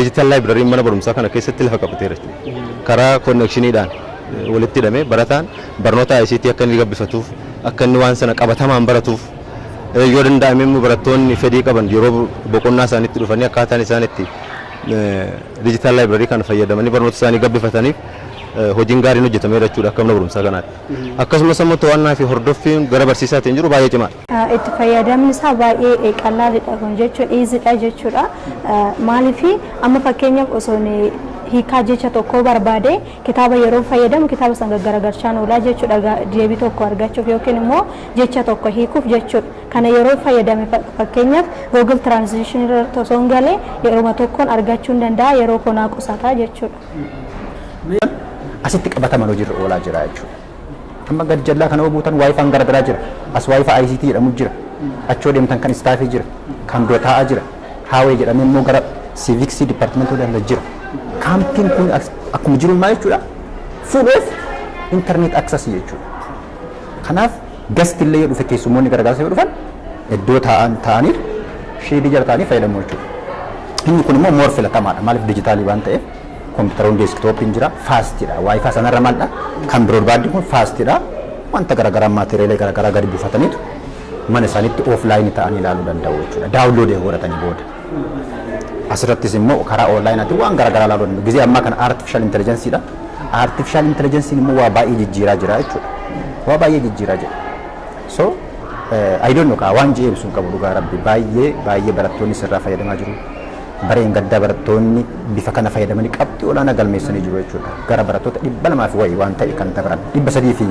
digital library mana barumsaa kana keessatti lafa qabateera. Karaa connectioniidhaan walitti hidhamee barataan barnoota ICT akka inni gabbifatuuf akka inni waan sana qabatamaan baratuuf yoo danda'ame immoo barattoonni fedhii qaban yeroo boqonnaa isaaniitti dhufanii akkaataan isaaniitti digital library kana fayyadamanii barnoota isaanii gabbifataniif hojiin gaariin hojjetameera jechuudha akka mana barumsaa kanaatti. Akkasumas immoo to'annaa fi hordoffiin gara barsiisaatiin jiru baay'ee cimaadha. Itti fayyadamni isaa baay'ee qal'aadha kun jechuun easyidha jechuudha. Maaliif amma fakkeenyaaf osoo hiikaa jecha tokko barbaade kitaaba yeroo fayyadamu kitaaba san gaggaragalchaan oolaa jechuudha deebii tokko argachuuf yookiin immoo jecha tokko hiikuuf jechuudha. Kana yeroo fayyadame fakkeenyaaf Google Translation irra osoo hin galee yeroo tokkoon argachuu hin danda'a yeroo konaa qusataa jechuudha. Asitti qabataman hojiirra oolaa jira jechuudha. Amma gad jallaa kana buutan waayifaan garagaraa jira. As waayifaa ICT jedhamu jira. Achoo deemtan kan istaafii jira. Kan dura taa'aa jira. Haawee jedhamee immoo gara civics departmentii danda'e jira. Kaampiin kun akkuma jiru maal jechuudha? Full of internet access jechuudha. Kanaaf gasti illee dhufe keessummoonni garagaraa dhufan iddoo taa'anii sheedii jala taa'anii fayyadamu jechuudha. Inni kun immoo moor filatamaadha. Maaliif dijitaalii waan ta'eef kompiitaroon deeskitooppiin jira faastidha. Waayifaa sanarra maalidha? Kan biroodbaandiin kun faastidha. Wanta garagaraa maateriyaala garagaraa gadi buufataniitu mana isaaniitti offline ta'anii ilaaluu danda'u jechuudha. Daawunloodii godhatanii booda. Asirrattis immoo karaa onlaayinaatti waan garagaraa ilaaluu danda'u. Gizee ammaa kana artificial intelligence dha. Artificial intelligence immoo waa baay'ee jijjiiraa jira jechuudha. Waa baay'ee jijjiiraa jira. So I don't know waan jee ibsuun qabu dhugaa rabbi baay'ee barattoonni sirraa fayyadamaa jiru. Bareen gaddaa barattoonni bifa kana fayyadamanii qabxii olaanaa galmeessanii jiru jechuudha. Gara barattoota 200 fi wayii waan ta'e kan dabran 300 fi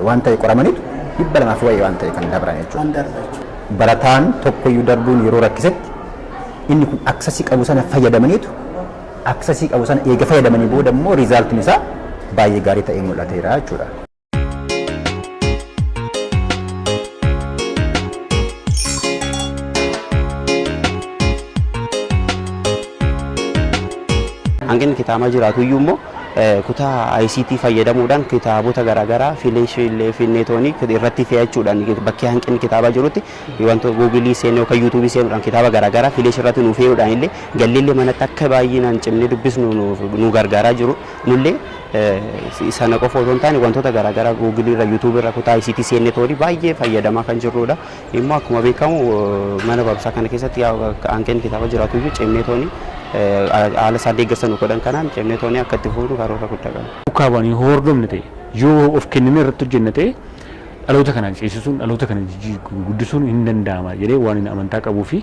waan ta'e qoramaniitu 200 fi wayii waan ta'e kan dabran jechuudha. Barataan tokkoyyuu darbuun yeroo rakkisetti inni kun aksasii qabu sana fayyadamaniitu aksasii qabu sana eega fayyadamanii booda immoo riizaaltiin isaa baay'ee gaarii ta'ee mul'ateera jechuudha. Hangin kitaaba jiraatu iyyuu immoo kutaa ICT fayyadamuudhaan kitaabota garaagaraa fileeshii irratti fe'achuudhaan bakkee hanqinni kitaaba jirutti wantoota Google seenuu yookaan YouTube seenuudhaan kitaaba garaagaraa fileeshii irratti nu fe'uudhaan illee galleellee manatti akka baay'inaan cimnee dubbisnu nu gargaaraa jiru. Nullee sana qofa osoo hin taane wantoota garaagaraa Google irra YouTube irra kutaa ICT seennee baay'ee fayyadamaa kan jirrudha. Immoo akkuma beekamu mana barumsaa kana keessatti hanqinni kitaaba jiraatu iyyuu cimnee haala isaa deeggarsan godhan kanaan cimnee toonii akka itti fuudhu karoora guddaa qaba. Dukaabanii hordofne ta'e yoo of kennine irratti hojjenne ta'e dhaloota kana ceesisuun dhaloota kana guddisuun hin danda'ama jedhee waan inni amantaa qabuu fi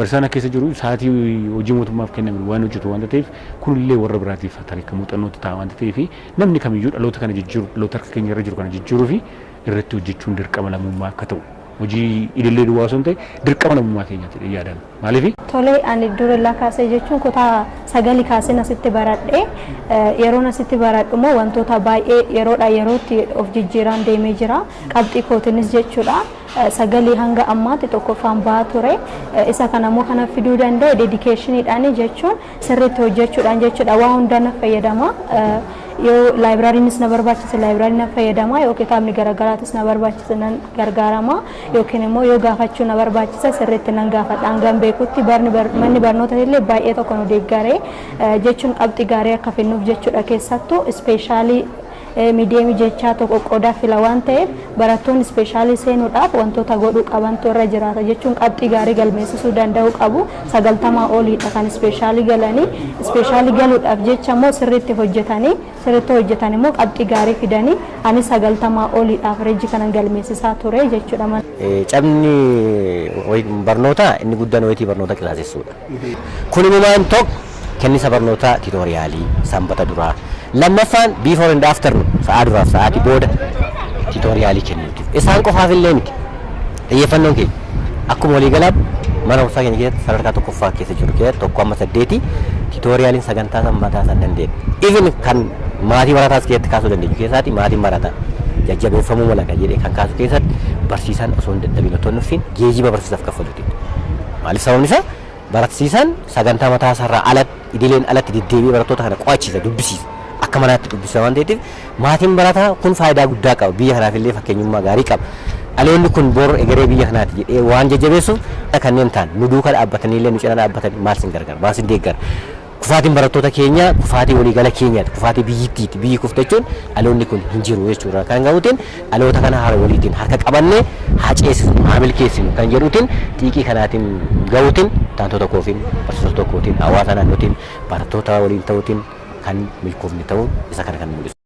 barsiisaan keessa jiru sa'aatii hojii mootummaaf kenname waan hojjetu waan ta'eef kunillee warra biraatiif tarii muuxannootti ta'a waan ta'eef namni kamiyyuu dhaloota kana jijjiiru dhaloota harka keenya irra jiru kana jijjiiruu fi irratti hojjechuun dirqama lammummaa akka ta'u. Hojii idilee duwwaa sun ta'e dirqama namummaa keenyaatti yaadama. Maaliif? Tolee ani durellaa kaasee jechuun kutaa 9 kaasee asitti baradhee yeroo asitti baradhu immoo wantoota baay'ee yeroodha yerootti of jijjiiraan deemee jira. Qabxii kootinis jechuudha. 9 hanga ammaatti tokkoffaan bahaa ture. Isa kana immoo kana fiduu danda'e dedikeeshiniidhaan jechuun sirriitti hojjechuudhaan jechuudha. Waa hundaan fayyadama. Yoo librariinis na barbaachisa librariin na fayyadama yoo kitaabni garaagaraatis na barbaachisa nan gargaarama yookiin immoo yoo gaafachuu na barbaachisa sirriitti nan gaafadha hanga beekutti manni barnoota illee baay'ee tokko nu deeggaree jechuun qabxii gaarii akka finnuuf jechuudha keessattuu ispeeshaalii miidiyeemii jechaa tokko qodaa fila waan ta'eef barattoonni ispeeshaalii seenuudhaaf wantoota godhuu qabantu irra jiraata jechuun qabxii gaarii galmeessisuu danda'u qabu 90 oliidha kan ispeeshaalii galanii ispeeshaalii galuudhaaf jecha immoo sirriitti hojjetan immoo qabxii gaarii fidanii ani 90 oliidhaaf reejii kanan galmeessisaa ture jechuudha. Cabni barnoota inni guddaan wayitii barnoota kilaasessuudha. Kun immoo tokko kennisa barnoota tiitoriyaalii sanbata duraa. Lammaffaan before and after sa'a duraaf sa'aatii booda tiitoriyaalii kennuuti. Isaan qofaaf illee miti. Xiyyeeffannoon keenya akkuma waliigalaatti mana barumsaa keenya keessatti sadarkaa tokkoffaa keessa jiru keessatti tokko amma 8 tiitoriyaaliin sagantaa mataa isaan dandeenye. Even kan maatii barataas keessatti kaasuu dandeenyu keessaati maatiin barataa jajjabeeffamuu mala kan jedhee kan kaasu keessatti barsiisaan osoo hin dadhabin otoo nufiin geejiba barsiisaaf kaffaluuti. Maaliif sababni isaa barsiisaan sagantaa mataa isaarraa alatti idileen alatti deddeebi'ee barattoota kana qo'achiisa dubbisiisa. Akka manaatti dubbisa waan ta'eef maatiin barataa kun faayidaa guddaa qaba biyya kanaaf illee fakkeenyummaa gaarii qaba. Dhaloonni kun bor egeree biyya kanaatti jedhee waan jajjabeessuuf kanneen ta'an nu duuka dhaabbatanii illee nu cina dhaabbatanii maal sin gargaara maal sin deeggara kufaatiin barattoota keenya kufaatii waliigala keenyaati kufaatii biyyittiiti biyyi kufte jechuun dhaloonni kun hin jiru jechuudha kan ga'uutiin dhaloota kana haala waliitiin harka qabannee haa ceesisnu haa milkeessinu kan jedhuutiin xiiqii kanaatiin ga'uutiin taantota tokkootiin barsiisota tokkootiin hawaasa naannootiin barattoota waliin ta'uutiin kan milkoofne ta'uu isa kana kan mul'isu.